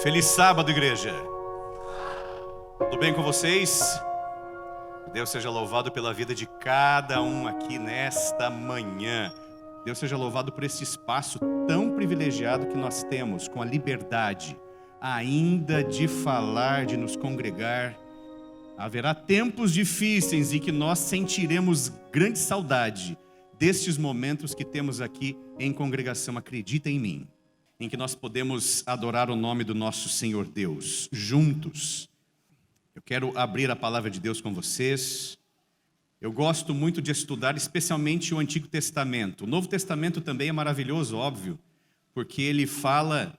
Feliz sábado, igreja. Tudo bem com vocês? Deus seja louvado pela vida de cada um aqui nesta manhã. Deus seja louvado por esse espaço tão privilegiado que nós temos, com a liberdade ainda de falar, de nos congregar. Haverá tempos difíceis em que nós sentiremos grande saudade destes momentos que temos aqui em congregação. Acredita em mim, em que nós podemos adorar o nome do nosso Senhor Deus juntos. Eu quero abrir a palavra de Deus com vocês. Eu gosto muito de estudar especialmente o Antigo Testamento. O Novo Testamento também é maravilhoso, óbvio, porque ele fala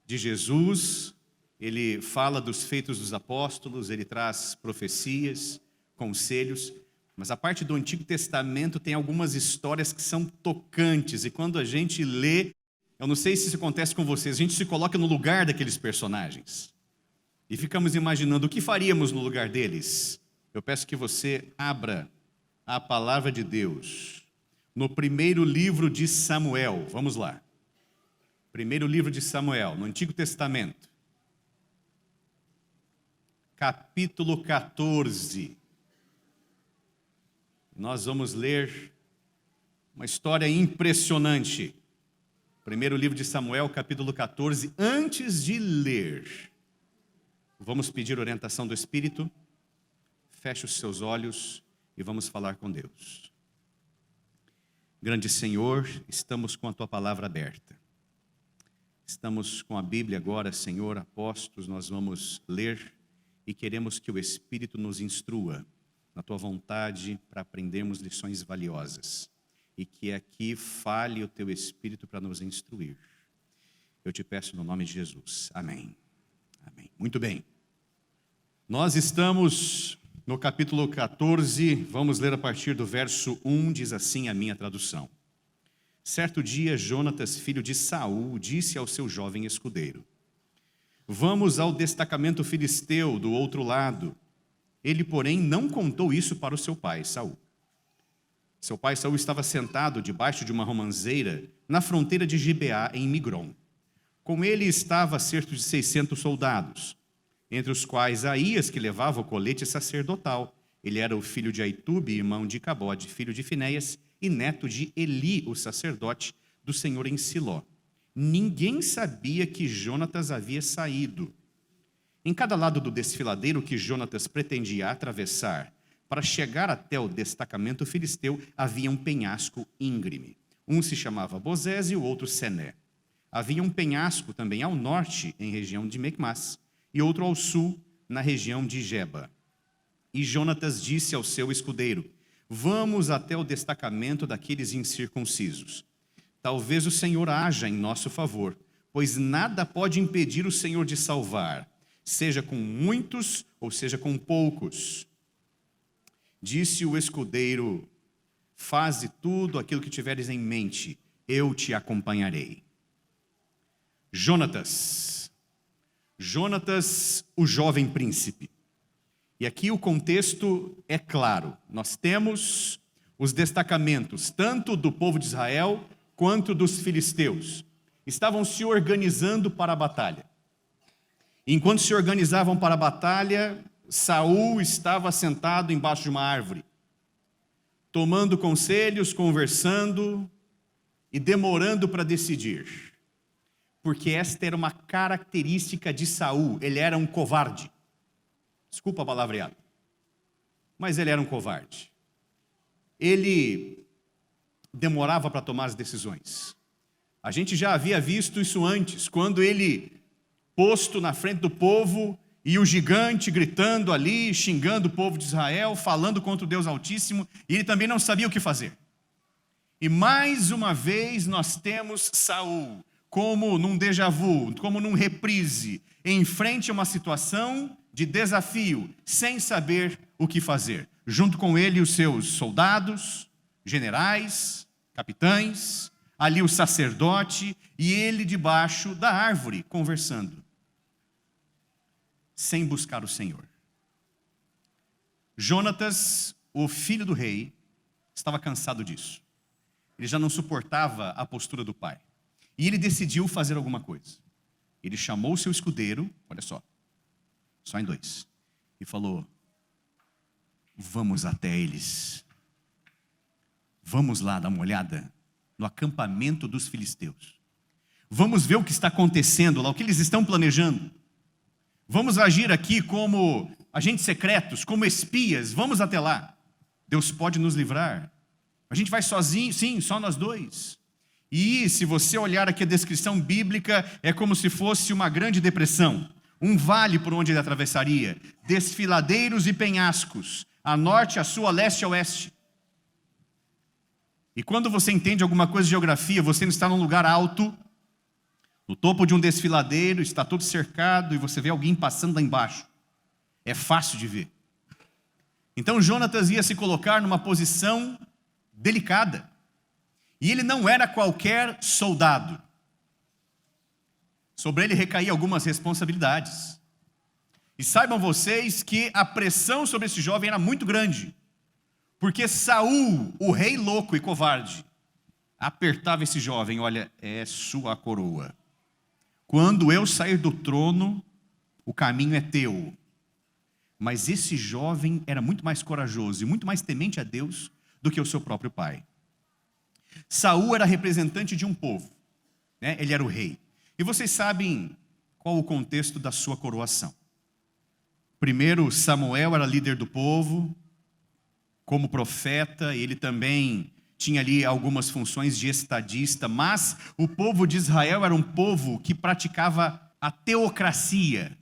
de Jesus, ele fala dos feitos dos apóstolos, ele traz profecias, conselhos, mas a parte do Antigo Testamento tem algumas histórias que são tocantes, e quando a gente lê, eu não sei se isso acontece com vocês, a gente se coloca no lugar daqueles personagens e ficamos imaginando o que faríamos no lugar deles. Eu peço que você abra a palavra de Deus no primeiro livro de Samuel. Vamos lá. Primeiro livro de Samuel, no Antigo Testamento. Capítulo 14. Nós vamos ler uma história impressionante. Primeiro livro de Samuel, capítulo 14. Antes de ler, vamos pedir orientação do Espírito. Feche os seus olhos e vamos falar com Deus. Grande Senhor, estamos com a Tua palavra aberta. Estamos com a Bíblia agora, Senhor, apostos, nós vamos ler e queremos que o Espírito nos instrua na Tua vontade para aprendermos lições valiosas. E que aqui fale o Teu Espírito para nos instruir. Eu te peço no nome de Jesus. Amém. Amém. Muito bem. Nós estamos no capítulo 14, vamos ler a partir do verso 1, diz assim a minha tradução. Certo dia, Jonatas, filho de Saul, disse ao seu jovem escudeiro: vamos ao destacamento filisteu do outro lado. Ele, porém, não contou isso para o seu pai, Saul. Seu pai Saul estava sentado debaixo de uma romanceira na fronteira de Gibeá, em Migron. Com ele estava cerca de 600 soldados, entre os quais Aías, que levava o colete sacerdotal. Ele era o filho de Aitube, irmão de Cabode, filho de Finéias, e neto de Eli, o sacerdote do Senhor em Siló. Ninguém sabia que Jonatas havia saído. Em cada lado do desfiladeiro que Jonatas pretendia atravessar, para chegar até o destacamento filisteu, havia um penhasco íngreme. Um se chamava Bozés e o outro Sené. Havia um penhasco também ao norte, em região de Micmas, e outro ao sul, na região de Geba. E Jonatas disse ao seu escudeiro: vamos até o destacamento daqueles incircuncisos. Talvez o Senhor haja em nosso favor, pois nada pode impedir o Senhor de salvar, seja com muitos ou seja com poucos. Disse o escudeiro: faze tudo aquilo que tiveres em mente, eu te acompanharei. Jonatas, o jovem príncipe. E aqui o contexto é claro. Nós temos os destacamentos, tanto do povo de Israel, quanto dos filisteus. Estavam se organizando para a batalha. Enquanto se organizavam para a batalha, Saul estava sentado embaixo de uma árvore, tomando conselhos, conversando e demorando para decidir. Porque esta era uma característica de Saul, ele era um covarde. Desculpa a palavreada, mas ele era um covarde. Ele demorava para tomar as decisões. A gente já havia visto isso antes, quando ele, posto na frente do povo, e o gigante gritando ali, xingando o povo de Israel, falando contra o Deus Altíssimo, e ele também não sabia o que fazer. E mais uma vez nós temos Saul, como num déjà vu, como num reprise, em frente a uma situação de desafio, sem saber o que fazer. Junto com ele os seus soldados, generais, capitães, ali o sacerdote, e ele debaixo da árvore, conversando, sem buscar o Senhor. Jonatas, o filho do rei, estava cansado disso. Ele já não suportava a postura do pai. E ele decidiu fazer alguma coisa. Ele chamou o seu escudeiro, olha só em 2, e falou: vamos até eles. Vamos lá dar uma olhada no acampamento dos filisteus. Vamos ver o que está acontecendo lá, o que eles estão planejando. Vamos agir aqui como agentes secretos, como espias. Vamos até lá. Deus pode nos livrar. A gente vai sozinho, sim, só nós dois. E se você olhar aqui a descrição bíblica, é como se fosse uma grande depressão. Um vale por onde ele atravessaria. Desfiladeiros e penhascos. A norte, a sul, a leste e a oeste. E quando você entende alguma coisa de geografia, você não está num lugar alto, no topo de um desfiladeiro, está todo cercado e você vê alguém passando lá embaixo. É fácil de ver. Então Jonatas ia se colocar numa posição delicada. E ele não era qualquer soldado. Sobre ele recaíam algumas responsabilidades. E saibam vocês que a pressão sobre esse jovem era muito grande. Porque Saul, o rei louco e covarde, apertava esse jovem: olha, é sua coroa. Quando eu sair do trono, o caminho é teu. Mas esse jovem era muito mais corajoso e muito mais temente a Deus do que o seu próprio pai. Saul era representante de um povo, né? Ele era o rei. E vocês sabem qual o contexto da sua coroação. Primeiro, Samuel era líder do povo, como profeta, ele também tinha ali algumas funções de estadista, mas o povo de Israel era um povo que praticava a teocracia,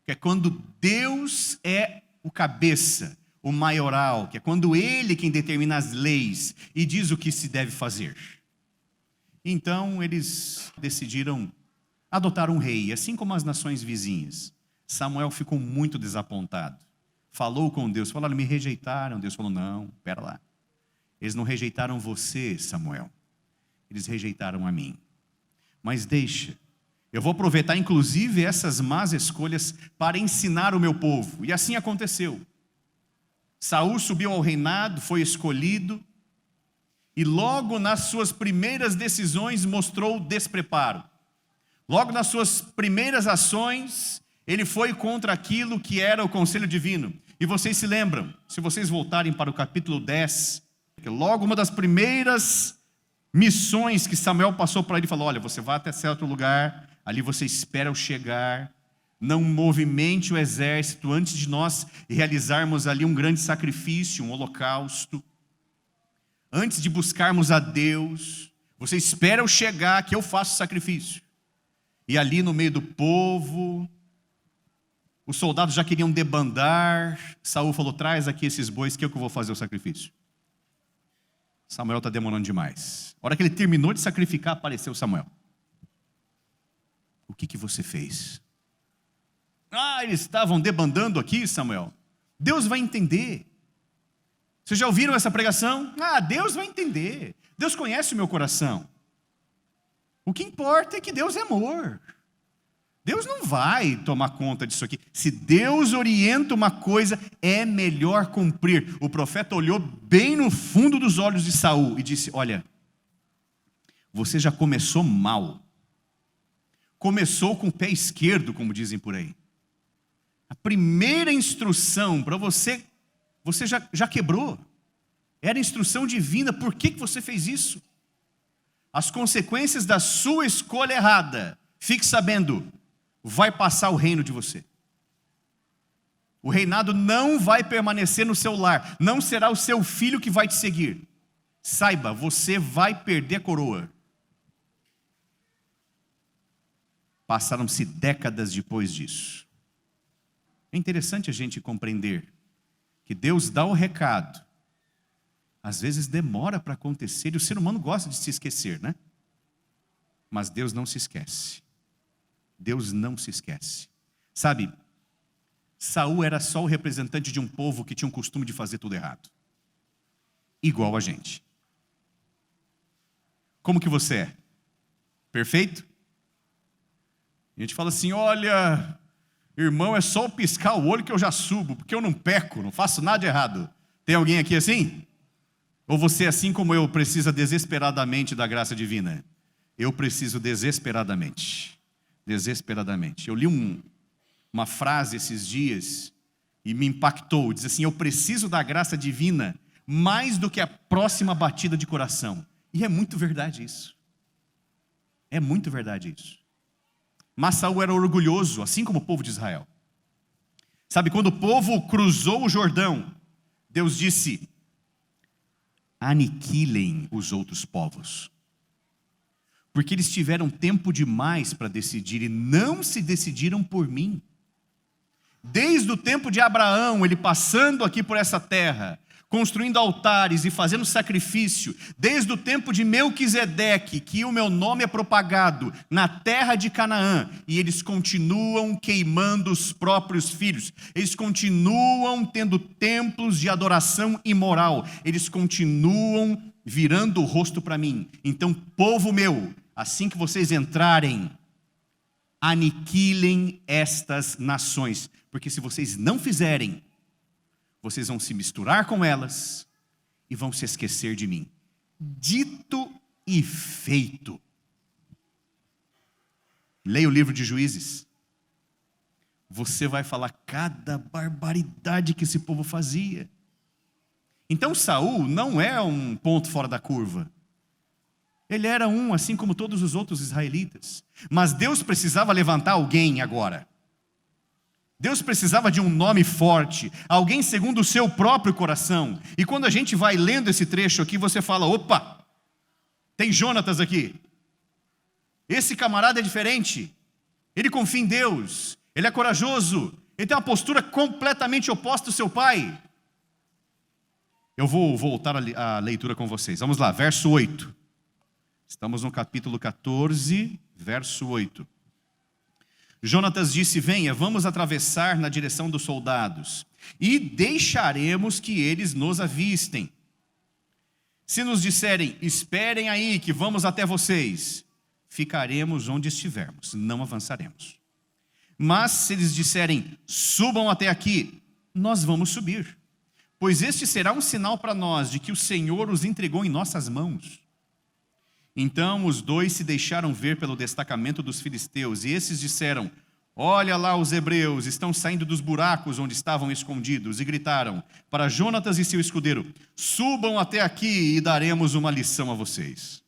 que é quando Deus é o cabeça, o maioral, que é quando Ele quem determina as leis e diz o que se deve fazer. Então eles decidiram adotar um rei, assim como as nações vizinhas. Samuel ficou muito desapontado. Falou com Deus, falou: olha, me rejeitaram. Deus falou: não, pera lá. Eles não rejeitaram você, Samuel. Eles rejeitaram a mim. Mas deixa, eu vou aproveitar inclusive essas más escolhas para ensinar o meu povo. E assim aconteceu. Saul subiu ao reinado, foi escolhido, e logo nas suas primeiras decisões mostrou despreparo. Logo nas suas primeiras ações, ele foi contra aquilo que era o conselho divino. E vocês se lembram, se vocês voltarem para o capítulo 10, que logo uma das primeiras missões que Samuel passou para ele, falou: olha, você vai até certo lugar, ali você espera eu chegar, não movimente o exército antes de nós realizarmos ali um grande sacrifício, um holocausto. Antes de buscarmos a Deus, você espera eu chegar que eu faço sacrifício. E ali no meio do povo, os soldados já queriam debandar. Saul falou: traz aqui esses bois que eu vou fazer o sacrifício. Samuel está demorando demais. A hora que ele terminou de sacrificar, apareceu Samuel. O que você fez? Eles estavam debandando aqui, Samuel. Deus vai entender. Vocês já ouviram essa pregação? Deus vai entender. Deus conhece o meu coração. O que importa é que Deus é amor. Deus não vai tomar conta disso aqui. Se Deus orienta uma coisa, é melhor cumprir. O profeta olhou bem no fundo dos olhos de Saul e disse: olha, você já começou mal. Começou com o pé esquerdo, como dizem por aí. A primeira instrução para você já quebrou. Era instrução divina. Por que você fez isso? As consequências da sua escolha errada, fique sabendo, vai passar o reino de você. O reinado não vai permanecer no seu lar. Não será o seu filho que vai te seguir. Saiba, você vai perder a coroa. Passaram-se décadas depois disso. É interessante a gente compreender que Deus dá o recado. Às vezes demora para acontecer e o ser humano gosta de se esquecer, né? Mas Deus não se esquece. Deus não se esquece. Sabe, Saul era só o representante de um povo que tinha um costume de fazer tudo errado. Igual a gente. Como que você é? Perfeito? A gente fala assim: olha, irmão, é só eu piscar o olho que eu já subo, porque eu não peco, não faço nada de errado. Tem alguém aqui assim? Ou você, assim como eu, precisa desesperadamente da graça divina? Eu preciso desesperadamente. desesperadamente. Eu li uma frase esses dias e me impactou. Diz assim: eu preciso da graça divina mais do que a próxima batida de coração. E é muito verdade isso. É muito verdade isso. Mas Saul era orgulhoso, assim como o povo de Israel. Sabe, quando o povo cruzou o Jordão, Deus disse: aniquilem os outros povos, porque eles tiveram tempo demais para decidir e não se decidiram por mim. Desde o tempo de Abraão, ele passando aqui por essa terra, construindo altares e fazendo sacrifício, desde o tempo de Melquisedeque, que o meu nome é propagado na terra de Canaã, e eles continuam queimando os próprios filhos, eles continuam tendo templos de adoração imoral, eles continuam virando o rosto para mim. Então, povo meu, assim que vocês entrarem, aniquilem estas nações, porque se vocês não fizerem, vocês vão se misturar com elas e vão se esquecer de mim. Dito e feito. Leia o livro de Juízes. Você vai falar cada barbaridade que esse povo fazia. Então Saul não é um ponto fora da curva. Ele era assim como todos os outros israelitas. Mas Deus precisava levantar alguém agora. Deus precisava de um nome forte, alguém segundo o seu próprio coração. E quando a gente vai lendo esse trecho aqui, você fala: opa, tem Jonatas aqui. Esse camarada é diferente. Ele confia em Deus, ele é corajoso, ele tem uma postura completamente oposta ao seu pai. Eu vou voltar a leitura com vocês. Vamos lá, verso 8. Estamos no capítulo 14, verso 8. Jonatas disse: venha, vamos atravessar na direção dos soldados, e deixaremos que eles nos avistem. Se nos disserem: esperem aí que vamos até vocês, ficaremos onde estivermos, não avançaremos. Mas se eles disserem: subam até aqui, nós vamos subir, pois este será um sinal para nós de que o Senhor os entregou em nossas mãos. Então os dois se deixaram ver pelo destacamento dos filisteus, e esses disseram: olha lá, os hebreus estão saindo dos buracos onde estavam escondidos, e gritaram para Jonatas e seu escudeiro: subam até aqui e daremos uma lição a vocês.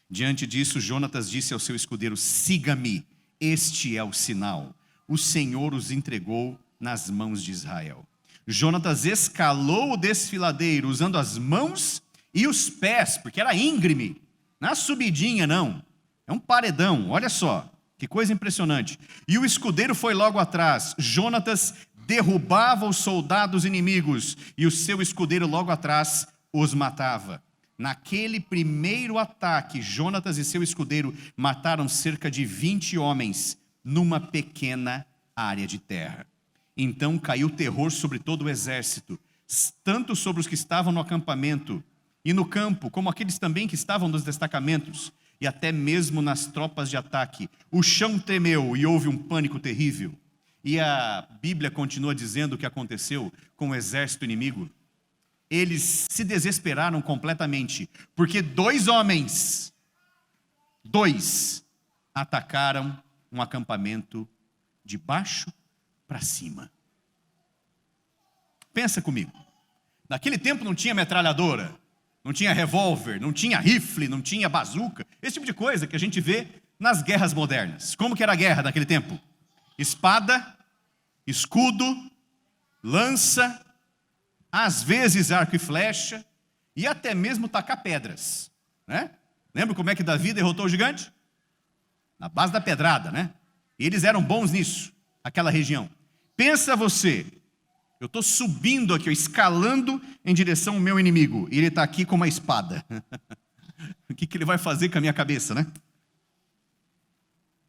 Diante disso, Jonatas disse ao seu escudeiro: siga-me, este é o sinal, o Senhor os entregou nas mãos de Israel. Jonatas escalou o desfiladeiro usando as mãos e os pés, porque era íngreme, não é subidinha não, é um paredão, olha só, que coisa impressionante. E o escudeiro foi logo atrás. Jonatas derrubava os soldados inimigos, e o seu escudeiro logo atrás os matava. Naquele primeiro ataque, Jonatas e seu escudeiro mataram cerca de 20 homens, numa pequena área de terra. Então caiu terror sobre todo o exército, tanto sobre os que estavam no acampamento e no campo, como aqueles também que estavam nos destacamentos, e até mesmo nas tropas de ataque. O chão tremeu e houve um pânico terrível. E a Bíblia continua dizendo o que aconteceu com o exército inimigo. Eles se desesperaram completamente, porque dois homens atacaram um acampamento de baixo para cima. Pensa comigo. Naquele tempo não tinha metralhadora, não tinha revólver, não tinha rifle, não tinha bazuca, esse tipo de coisa que a gente vê nas guerras modernas. Como que era a guerra naquele tempo? Espada, escudo, lança, às vezes arco e flecha, e até mesmo tacar pedras, né? Lembra como é que Davi derrotou o gigante? Na base da pedrada, né? E eles eram bons nisso, aquela região. Pensa você, eu estou subindo aqui, escalando em direção ao meu inimigo, e ele está aqui com uma espada. O que ele vai fazer com a minha cabeça, né?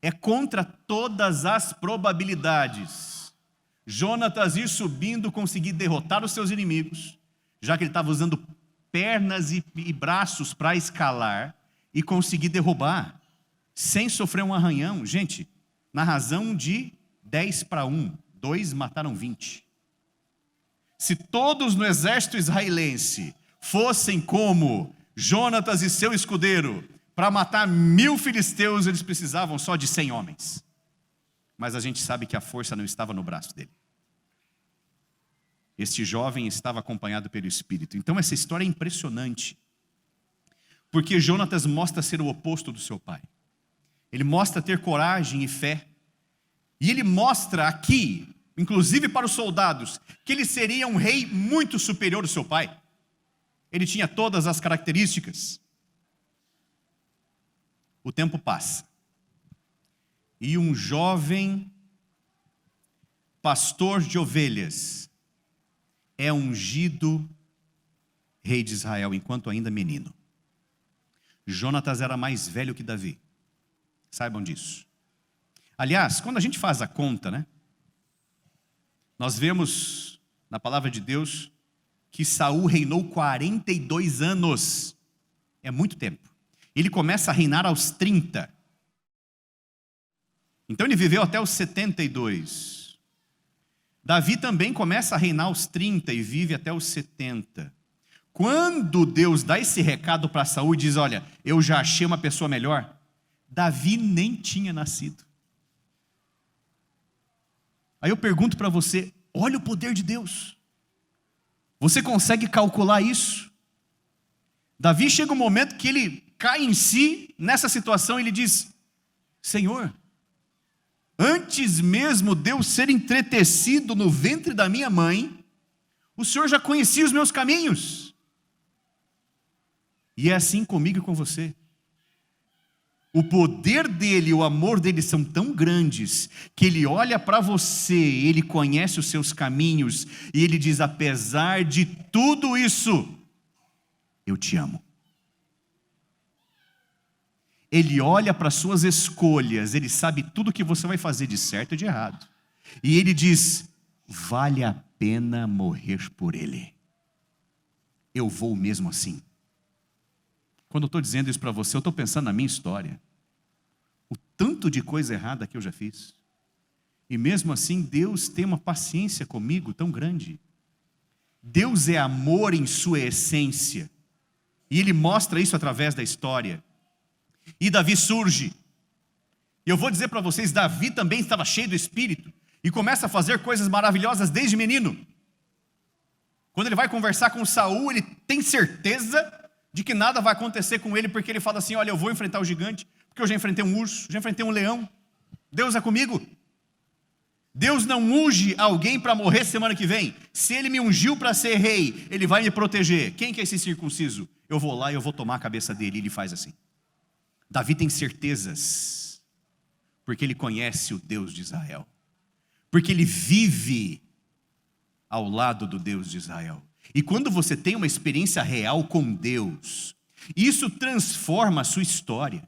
É contra todas as probabilidades. Jonatas ir subindo, conseguir derrotar os seus inimigos, já que ele estava usando pernas e braços para escalar, e conseguir derrubar, sem sofrer um arranhão. Gente, na razão de 10-1, 2 mataram 20. Se todos no exército israelense fossem como Jonatas e seu escudeiro, Para matar 1000 filisteus, eles precisavam só de 100 homens. Mas a gente sabe que a força não estava no braço dele. Este jovem estava acompanhado pelo Espírito. Então essa história é impressionante. Porque Jonatas mostra ser o oposto do seu pai. Ele mostra ter coragem e fé. E ele mostra aqui, inclusive para os soldados, que ele seria um rei muito superior ao seu pai. Ele tinha todas as características. O tempo passa. E um jovem pastor de ovelhas é ungido rei de Israel, enquanto ainda menino. Jonatas era mais velho que Davi. Saibam disso. Aliás, quando a gente faz a conta, né? Nós vemos na palavra de Deus que Saul reinou 42 anos. É muito tempo. Ele começa a reinar aos 30. Então ele viveu até os 72. Davi também começa a reinar aos 30 e vive até os 70. Quando Deus dá esse recado para Saul e diz, olha, eu já achei uma pessoa melhor, Davi nem tinha nascido. Aí eu pergunto para você, olha o poder de Deus. Você consegue calcular isso? Davi chega um momento que ele cai em si, nessa situação, ele diz, Senhor, antes mesmo de eu ser entretecido no ventre da minha mãe, o Senhor já conhecia os meus caminhos. E é assim comigo e com você. O poder dele e o amor dele são tão grandes, que ele olha para você, ele conhece os seus caminhos, e ele diz, apesar de tudo isso, eu te amo. Ele olha para as suas escolhas, ele sabe tudo que você vai fazer de certo e de errado. E ele diz, vale a pena morrer por ele. Eu vou mesmo assim. Quando eu estou dizendo isso para você, eu estou pensando na minha história. O tanto de coisa errada que eu já fiz. E mesmo assim, Deus tem uma paciência comigo tão grande. Deus é amor em sua essência. E Ele mostra isso através da história. E Davi surge. E eu vou dizer para vocês, Davi também estava cheio do Espírito. E começa a fazer coisas maravilhosas desde menino. Quando ele vai conversar com Saul, ele tem certeza de que nada vai acontecer com ele, porque ele fala assim, olha, eu vou enfrentar o gigante, porque eu já enfrentei um urso, já enfrentei um leão. Deus é comigo. Deus não unge alguém para morrer semana que vem. Se ele me ungiu para ser rei, ele vai me proteger. Quem que é esse circunciso? Eu vou lá e eu vou tomar a cabeça dele. E ele faz assim. Davi tem certezas, porque ele conhece o Deus de Israel. Porque ele vive ao lado do Deus de Israel. E quando você tem uma experiência real com Deus, isso transforma a sua história.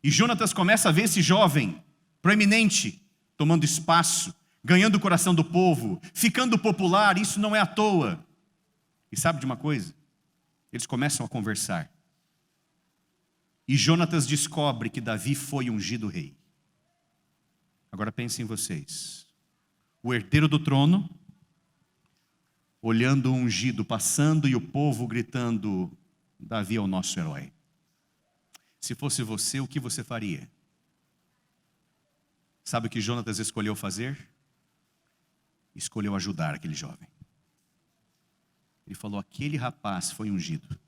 E Jonatas começa a ver esse jovem proeminente, tomando espaço, ganhando o coração do povo, ficando popular, isso não é à toa. E sabe de uma coisa? Eles começam a conversar. E Jonatas descobre que Davi foi ungido rei. Agora pensem em vocês. O herdeiro do trono, olhando o ungido passando e o povo gritando, Davi é o nosso herói. Se fosse você, o que você faria? Sabe o que Jonatas escolheu fazer? Escolheu ajudar aquele jovem. Ele falou, aquele rapaz foi ungido.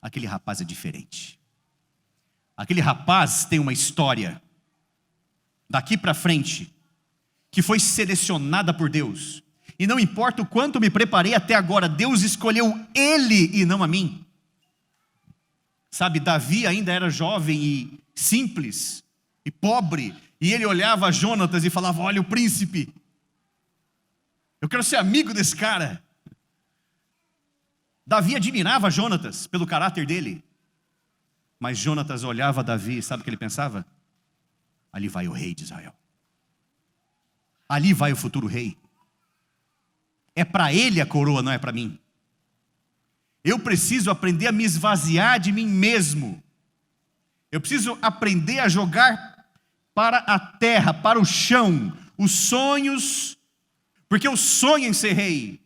Aquele rapaz é diferente. Aquele rapaz tem uma história, daqui para frente, que foi selecionada por Deus. E não importa o quanto me preparei até agora, Deus escolheu ele e não a mim. Sabe, Davi ainda era jovem e simples e pobre. E ele olhava a Jonatas e falava, olha o príncipe. Eu quero ser amigo desse cara. Davi admirava Jonatas pelo caráter dele. Mas Jonatas olhava Davi e sabe o que ele pensava? Ali vai o rei de Israel. Ali vai o futuro rei. É para ele a coroa, não é para mim. Eu preciso aprender a me esvaziar de mim mesmo. Eu preciso aprender a jogar para a terra, para o chão, os sonhos, porque eu sonho em ser rei.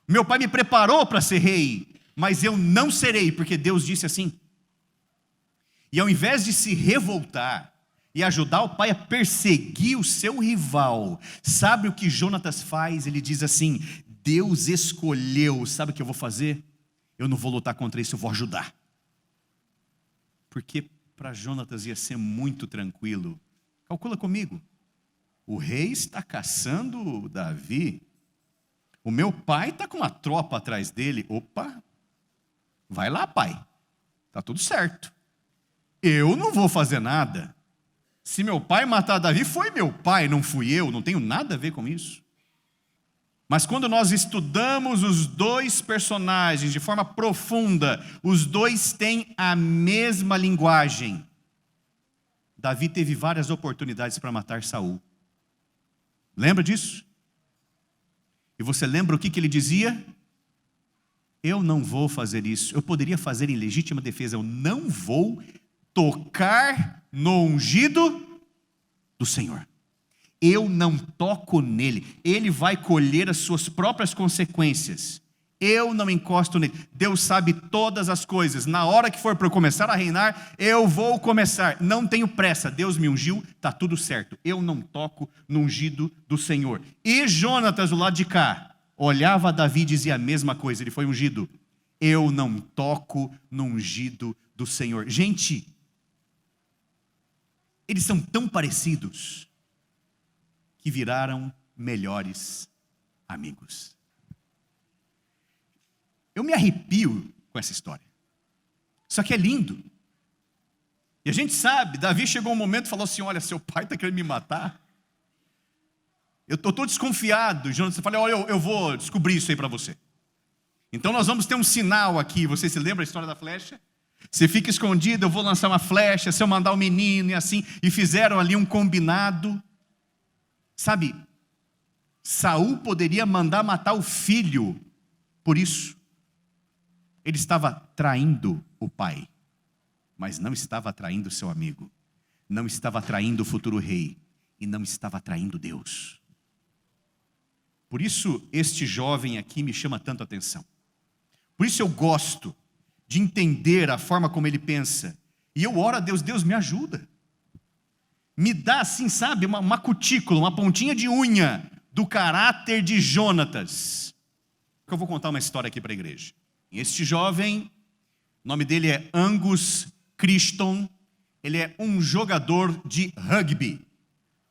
Meu pai me preparou para ser rei, mas eu não serei, porque Deus disse assim. E ao invés de se revoltar e ajudar o pai a perseguir o seu rival, sabe o que Jonatas faz? Ele diz assim: Deus escolheu, sabe o que eu vou fazer? Eu não vou lutar contra isso, eu vou ajudar. Porque para Jonatas ia ser muito tranquilo. Calcula comigo. O rei está caçando Davi. O meu pai está com uma tropa atrás dele. Opa, vai lá, pai. Está tudo certo. Eu não vou fazer nada. Se meu pai matar Davi, foi meu pai, não fui eu. Não tenho nada a ver com isso. Mas quando nós estudamos os dois personagens de forma profunda, os dois têm a mesma linguagem. Davi teve várias oportunidades para matar Saul. Lembra disso? E você lembra o que ele dizia? Eu não vou fazer isso. Eu poderia fazer em legítima defesa. Eu não vou tocar no ungido do Senhor. Eu não toco nele. Ele vai colher as suas próprias consequências. Eu não encosto nele. Deus sabe todas as coisas. Na hora que for para eu começar a reinar, eu vou começar. Não tenho pressa. Deus me ungiu, está tudo certo. Eu não toco no ungido do Senhor. E Jonatas, do lado de cá, olhava Davi e dizia a mesma coisa. Ele foi ungido. Eu não toco no ungido do Senhor. Gente, eles são tão parecidos que viraram melhores amigos. Eu me arrepio com essa história. Só que é lindo. E a gente sabe, Davi chegou um momento e falou assim: olha, seu pai está querendo me matar. Eu estou desconfiado. Jonatas falou: olha, eu vou descobrir isso aí para você. Então nós vamos ter um sinal aqui. Você se lembra da história da flecha? Você fica escondido, eu vou lançar uma flecha, se eu mandar o menino e assim. E fizeram ali um combinado. Sabe, Saul poderia mandar matar o filho por isso. Ele estava traindo o pai, mas não estava traindo seu amigo, não estava traindo o futuro rei, e não estava traindo Deus. Por isso este jovem aqui me chama tanto a atenção. Por isso eu gosto de entender a forma como ele pensa. E eu oro a Deus: Deus me ajuda. Me dá assim, sabe, uma cutícula, uma pontinha de unha do caráter de Jonatas. Eu vou contar uma história aqui para a igreja. Este jovem, o nome dele é Angus Crichton, ele é um jogador de rugby.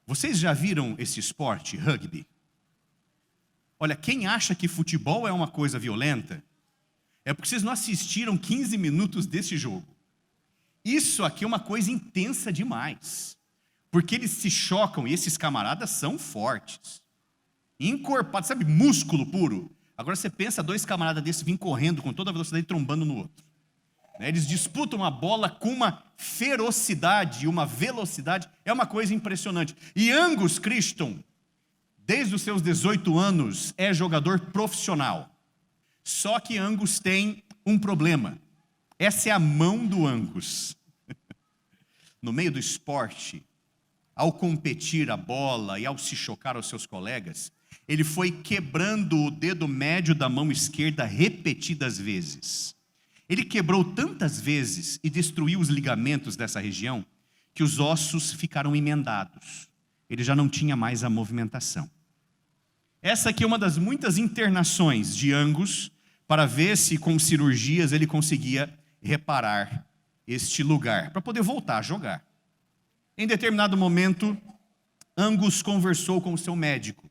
Vocês já viram esse esporte, rugby? Olha, quem acha que futebol é uma coisa violenta, é porque vocês não assistiram 15 minutos desse jogo. Isso aqui é uma coisa intensa demais, porque eles se chocam e esses camaradas são fortes, encorpados, sabe, músculo puro. Agora você pensa dois camaradas desses virem correndo com toda a velocidade e trombando no outro. Eles disputam a bola com uma ferocidade e uma velocidade, é uma coisa impressionante. E Angus Crichton, desde os seus 18 anos, é jogador profissional. Só que Angus tem um problema. Essa é a mão do Angus. No meio do esporte, ao competir a bola e ao se chocar aos seus colegas, ele foi quebrando o dedo médio da mão esquerda repetidas vezes. Ele quebrou tantas vezes e destruiu os ligamentos dessa região que os ossos ficaram emendados. Ele já não tinha mais a movimentação. Essa aqui é uma das muitas internações de Angus para ver se com cirurgias ele conseguia reparar este lugar, para poder voltar a jogar. Em determinado momento, Angus conversou com o seu médico.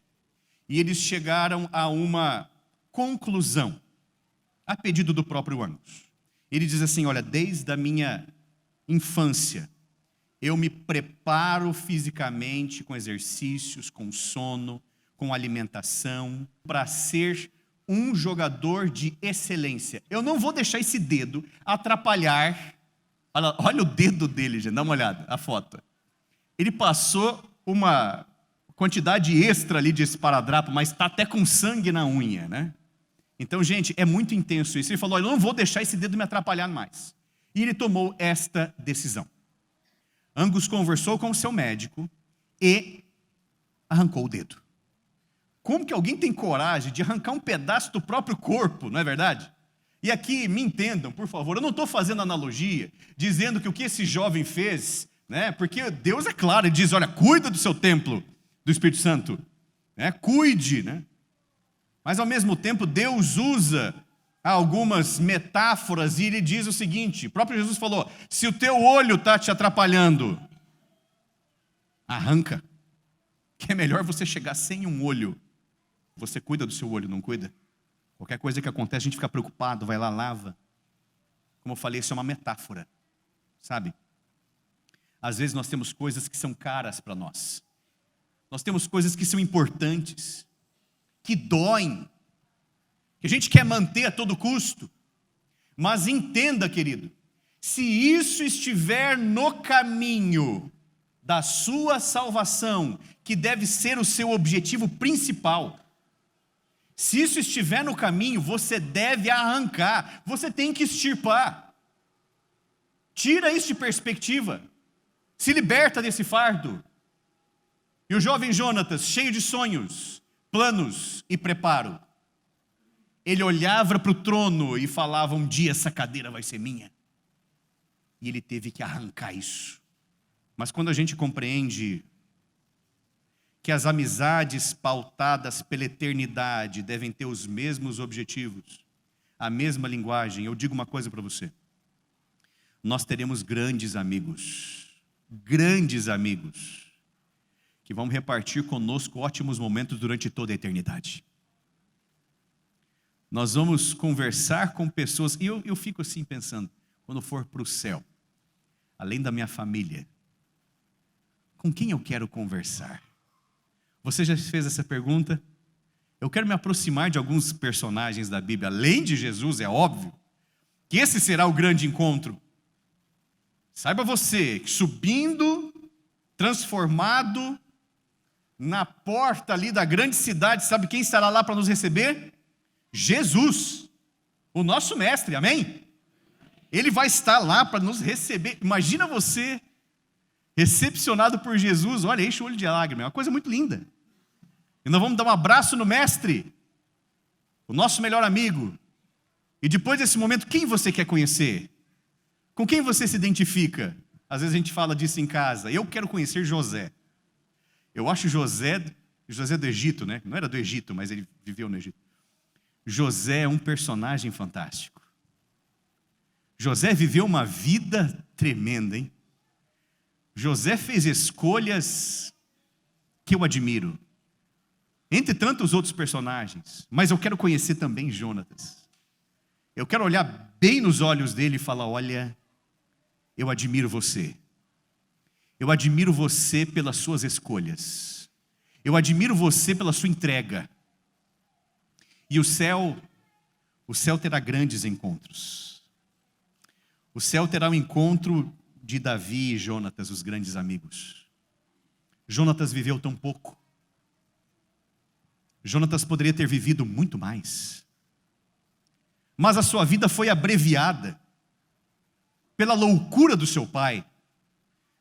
E eles chegaram a uma conclusão, a pedido do próprio Angus. Ele diz assim: olha, desde a minha infância, eu me preparo fisicamente com exercícios, com sono, com alimentação, para ser um jogador de excelência. Eu não vou deixar esse dedo atrapalhar. Olha o dedo dele, gente, dá uma olhada, a foto. Ele passou uma quantidade extra ali de esparadrapo, mas está até com sangue na unha, né? Então, gente, é muito intenso isso. Ele falou: eu não vou deixar esse dedo me atrapalhar mais. E ele tomou esta decisão. Angus conversou com o seu médico e arrancou o dedo. Como que alguém tem coragem de arrancar um pedaço do próprio corpo, não é verdade? E aqui, me entendam, por favor, eu não estou fazendo analogia, dizendo que o que esse jovem fez, né? Porque Deus é claro, Ele diz, olha, cuida do seu templo, do Espírito Santo, né? Cuide, né? Mas ao mesmo tempo, Deus usa algumas metáforas e Ele diz o seguinte, o próprio Jesus falou, se o teu olho está te atrapalhando, arranca, que é melhor você chegar sem um olho. Você cuida do seu olho, não cuida? Qualquer coisa que acontece, a gente fica preocupado, vai lá, lava. Como eu falei, isso é uma metáfora, sabe? Às vezes nós temos coisas que são caras para nós. Nós temos coisas que são importantes, que doem, que a gente quer manter a todo custo. Mas entenda, querido, se isso estiver no caminho da sua salvação, que deve ser o seu objetivo principal, se isso estiver no caminho, você deve arrancar, você tem que extirpar. Tira isso de perspectiva, se liberta desse fardo. E o jovem Jonatas, cheio de sonhos, planos e preparo, ele olhava para o trono e falava, um dia essa cadeira vai ser minha. E ele teve que arrancar isso. Mas quando a gente compreende que as amizades pautadas pela eternidade devem ter os mesmos objetivos, a mesma linguagem, eu digo uma coisa para você. Nós teremos grandes amigos, que vão repartir conosco ótimos momentos durante toda a eternidade. Nós vamos conversar com pessoas, e eu fico assim pensando, quando for para o céu, além da minha família, com quem eu quero conversar? Você já fez essa pergunta? Eu quero me aproximar de alguns personagens da Bíblia, além de Jesus, é óbvio, que esse será o grande encontro. Saiba você, que subindo, transformado, na porta ali da grande cidade, sabe quem estará lá para nos receber? Jesus, o nosso mestre, amém? Ele vai estar lá para nos receber. Imagina você, recepcionado por Jesus, olha, enche o olho de lágrima, é uma coisa muito linda. E nós vamos dar um abraço no mestre, o nosso melhor amigo. E depois desse momento, quem você quer conhecer? Com quem você se identifica? Às vezes a gente fala disso em casa, eu quero conhecer José. Eu acho José do Egito, né? Não era do Egito, mas ele viveu no Egito. José é um personagem fantástico. José viveu uma vida tremenda, hein? José fez escolhas que eu admiro, entre tantos outros personagens, mas eu quero conhecer também Jonatas. Eu quero olhar bem nos olhos dele e falar, olha, eu admiro você. Eu admiro você pelas suas escolhas. Eu admiro você pela sua entrega. E o céu terá grandes encontros. O céu terá um encontro de Davi e Jonatas, os grandes amigos. Jonatas viveu tão pouco. Jonatas poderia ter vivido muito mais. Mas a sua vida foi abreviada pela loucura do seu pai,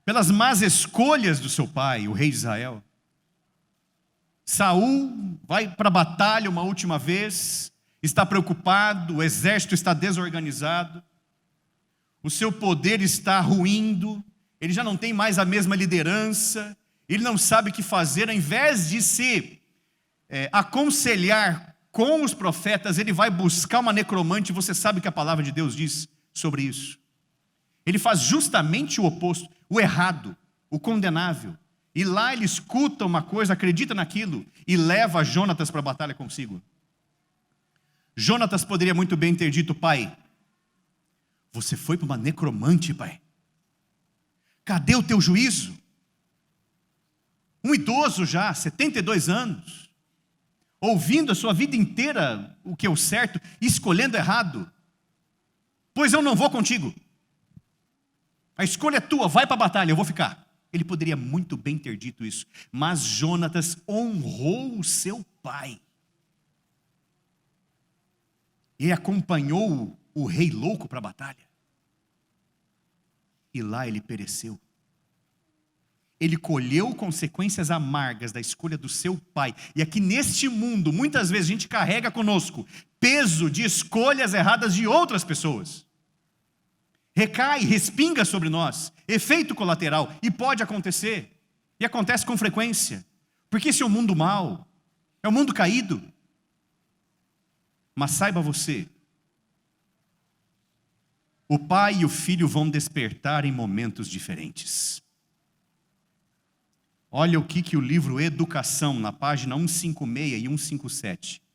pelas más escolhas do seu pai, o rei de Israel. Saul vai para a batalha uma última vez, está preocupado, o exército está desorganizado, o seu poder está ruindo, ele já não tem mais a mesma liderança, ele não sabe o que fazer, ao invés de se aconselhar com os profetas, ele vai buscar uma necromante, você sabe o que a palavra de Deus diz sobre isso. Ele faz justamente o oposto, o errado, o condenável. E lá ele escuta uma coisa, acredita naquilo e leva Jonatas para a batalha consigo. Jonatas poderia muito bem ter dito, pai, você foi para uma necromante, pai. Cadê o teu juízo? Um idoso já, 72 anos, ouvindo a sua vida inteira o que é o certo, e escolhendo errado. Pois eu não vou contigo. A escolha é tua, vai para a batalha, eu vou ficar. Ele poderia muito bem ter dito isso, mas Jonatas honrou o seu pai. E acompanhou o rei louco para a batalha. E lá ele pereceu. Ele colheu consequências amargas da escolha do seu pai. E aqui neste mundo, muitas vezes a gente carrega conosco peso de escolhas erradas de outras pessoas. Recai, respinga sobre nós, efeito colateral, e pode acontecer, e acontece com frequência, porque esse é o mundo mau, é o mundo caído. Mas saiba você, o pai e o filho vão despertar em momentos diferentes. Olha o que o livro Educação, na página 156 e 157,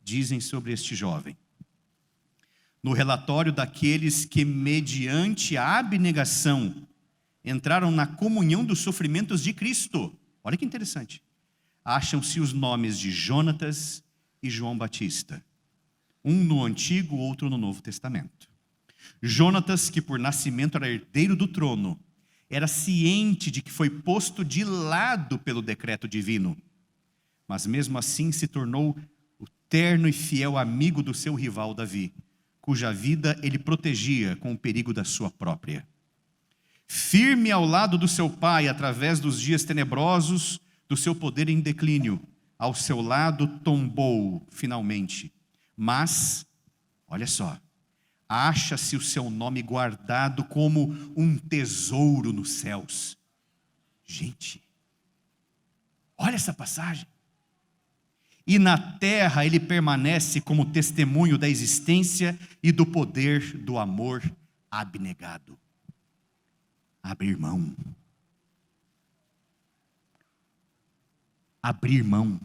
dizem sobre este jovem. No relatório daqueles que, mediante a abnegação, entraram na comunhão dos sofrimentos de Cristo. Olha que interessante. Acham-se os nomes de Jonatas e João Batista. Um no Antigo, outro no Novo Testamento. Jonatas, que por nascimento era herdeiro do trono, era ciente de que foi posto de lado pelo decreto divino, mas mesmo assim se tornou o terno e fiel amigo do seu rival Davi, cuja vida ele protegia com o perigo da sua própria. Firme ao lado do seu pai, através dos dias tenebrosos do seu poder em declínio, ao seu lado tombou finalmente, mas, olha só, acha-se o seu nome guardado como um tesouro nos céus. Gente, olha essa passagem. E na terra ele permanece como testemunho da existência e do poder do amor abnegado. Abrir mão. Abrir mão.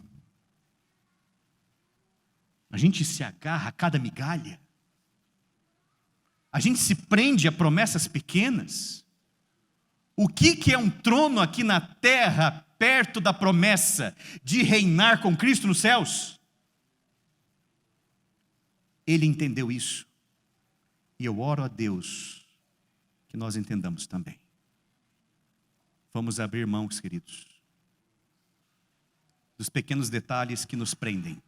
A gente se agarra a cada migalha. A gente se prende a promessas pequenas. O que é um trono aqui na terra, perto da promessa de reinar com Cristo nos céus? Ele entendeu isso. E eu oro a Deus que nós entendamos também. Vamos abrir mãos, queridos, dos pequenos detalhes que nos prendem.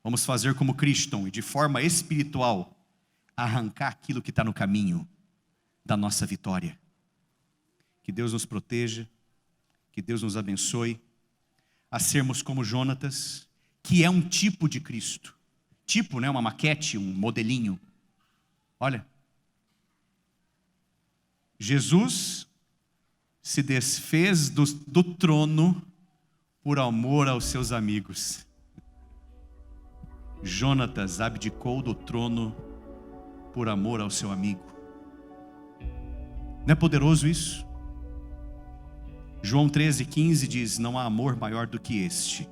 Vamos fazer como Cristo e de forma espiritual arrancar aquilo que está no caminho da nossa vitória. Que Deus nos proteja, que Deus nos abençoe a sermos como Jonatas, que é um tipo de Cristo. Tipo, né? Uma maquete, um modelinho. Olha, Jesus se desfez do trono por amor aos seus amigos. Jonatas abdicou do trono por amor ao seu amigo. Não é poderoso isso? João 13,15 diz: não há amor maior do que este,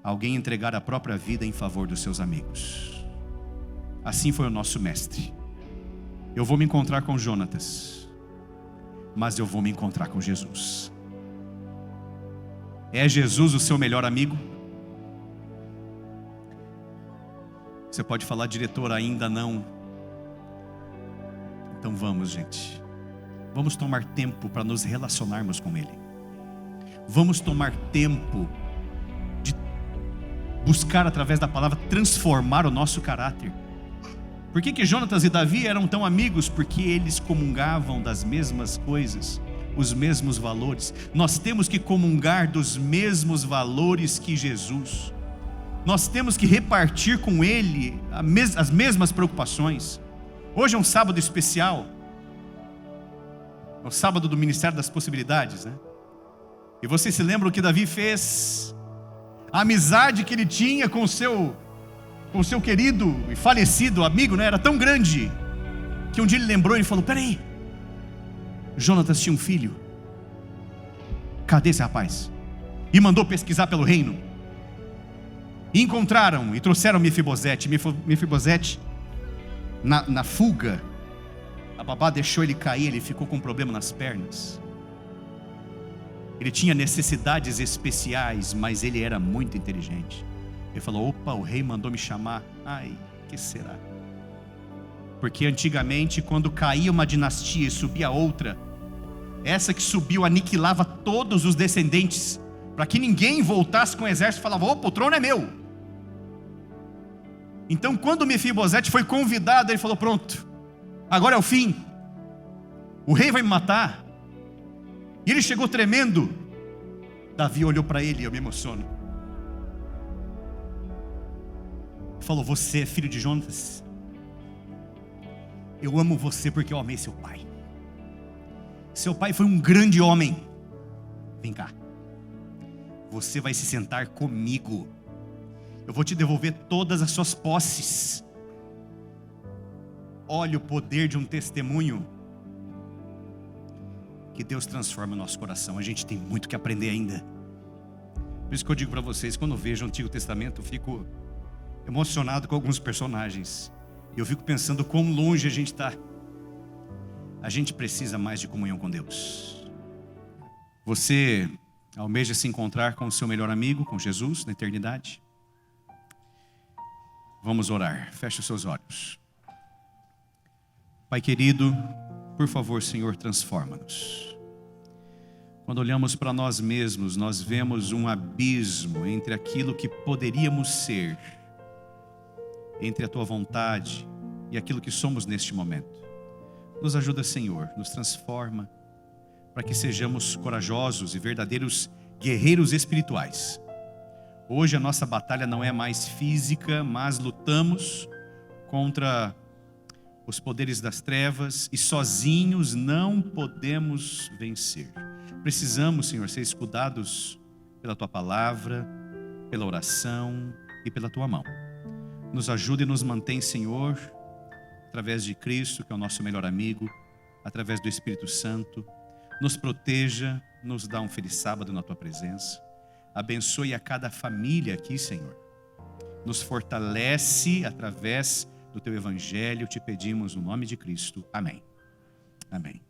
alguém entregar a própria vida em favor dos seus amigos. Assim foi o nosso mestre. Eu vou me encontrar com Jonatas, mas eu vou me encontrar com Jesus. É Jesus o seu melhor amigo? Você pode falar, diretor, ainda não. Então vamos, gente. Vamos tomar tempo para nos relacionarmos com Ele. Vamos tomar tempo de buscar através da palavra transformar o nosso caráter. Por que Jonatas e Davi eram tão amigos? Porque eles comungavam das mesmas coisas, os mesmos valores. Nós temos que comungar dos mesmos valores que Jesus. Nós temos que repartir com Ele as mesmas preocupações. Hoje é um sábado especial. É o sábado do Ministério das Possibilidades, né? E você se lembra o que Davi fez? A amizade que ele tinha com o seu querido e falecido amigo, né? Era tão grande que um dia ele lembrou e falou: peraí, Jonatas tinha um filho. Cadê esse rapaz? E mandou pesquisar pelo reino. E encontraram e trouxeram Mefibosete. Mefibosete, na fuga, a babá deixou ele cair, ele ficou com um problema nas pernas. Ele tinha necessidades especiais, mas ele era muito inteligente. Ele falou: opa, o rei mandou me chamar. Ai, que será? Porque antigamente, quando caía uma dinastia e subia outra, essa que subiu aniquilava todos os descendentes, para que ninguém voltasse com o exército e falava: opa, o trono é meu. Então quando Mefibosete foi convidado, ele falou: pronto, agora é o fim, o rei vai me matar. E ele chegou tremendo. Davi olhou para ele, e eu me emociono. e falou: você é filho de Jonatas? Eu amo você porque eu amei seu pai. Seu pai foi um grande homem. Vem cá. Você vai se sentar comigo. Eu vou te devolver todas as suas posses. Olha o poder de um testemunho. Que Deus transforma o nosso coração. A gente tem muito que aprender ainda. Por isso que eu digo para vocês, quando eu vejo o Antigo Testamento, eu fico emocionado com alguns personagens. E eu fico pensando quão longe a gente está. A gente precisa mais de comunhão com Deus. Você almeja se encontrar com o seu melhor amigo, com Jesus, na eternidade? Vamos orar. Feche os seus olhos. Pai querido, por favor, Senhor, transforma-nos. Quando olhamos para nós mesmos, nós vemos um abismo entre aquilo que poderíamos ser, entre a Tua vontade e aquilo que somos neste momento. Nos ajuda, Senhor, nos transforma, para que sejamos corajosos e verdadeiros guerreiros espirituais. Hoje a nossa batalha não é mais física, mas lutamos contra os poderes das trevas e sozinhos não podemos vencer. Precisamos, Senhor, ser escudados pela Tua palavra, pela oração e pela Tua mão. Nos ajuda e nos mantém, Senhor, através de Cristo, que é o nosso melhor amigo, através do Espírito Santo. Nos proteja, nos dá um feliz sábado na Tua presença. Abençoe a cada família aqui, Senhor. Nos fortalece através do Teu Evangelho. Te pedimos no nome de Cristo. Amém. Amém.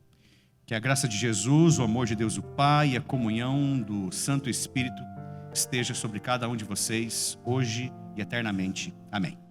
Que a graça de Jesus, o amor de Deus o Pai e a comunhão do Santo Espírito esteja sobre cada um de vocês, hoje e eternamente. Amém.